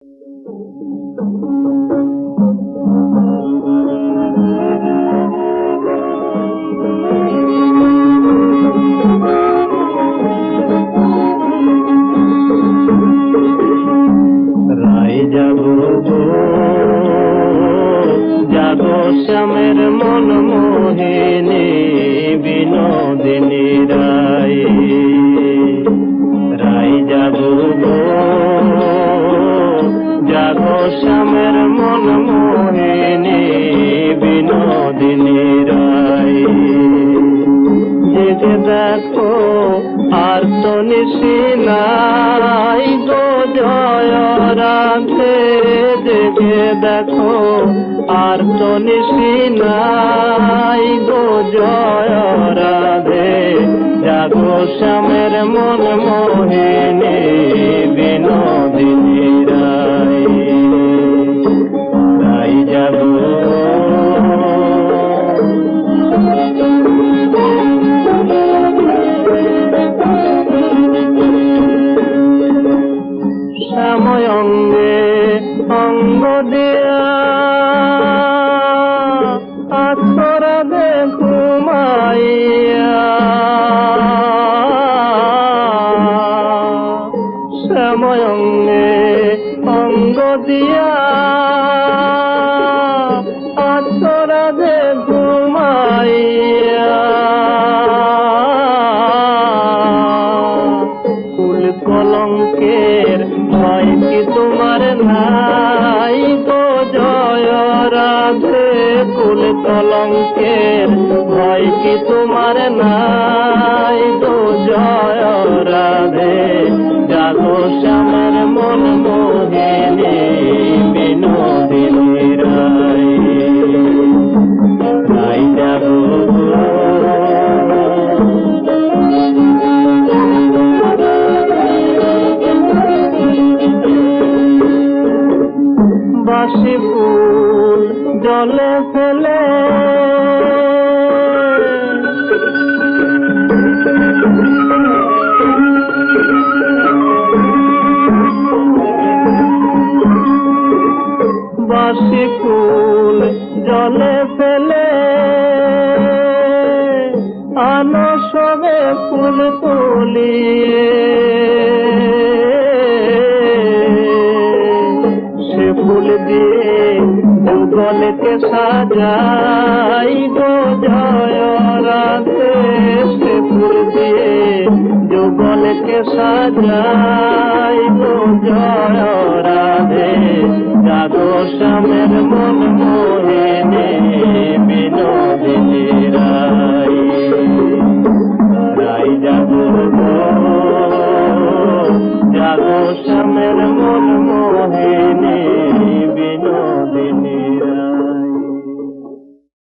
জাগো শ্যামের মন মোহিনী বিনোদিনী রায়, রায় জাগো জাগো শ্যামের মন মোহিনী বিনোদিনী রায়। জেগে দেখো আর তো নিশি নাই গো জয় রাধে, জেগে দেখো আর তো নিশি নাই গো জয় রাধে। জাগো শ্যামের মন মোহিনী বিনোদিনী রায়, রায় জাগো। শ্যাময় অঙ্গে অঙ্গ দিয়া আছরা দে ঘুমাইয়া, শ্যাময় অঙ্গে অঙ্গ দিয়া আছরা দে ঘুমাইয়া। কুল কলঙ্কের ভয় কি তোমার নাই গো জয় রাধে, কুল কলঙ্কের ভয় কি তোমার নাই গো জয় রাধে। জাগো শ্যামের মন মোহিনী বিনোদিনী রায়, রায় জাগো। বাসি ফুল জলে ফেলে বাসি ফুল জলে ফেলে আনো সবে ফুল তুলিয়ে। সে ফুল দিয়ে যুগলকে সাজাই গো জয় রাধে, সে ফুল দিয়ে যুগলকে সাজাই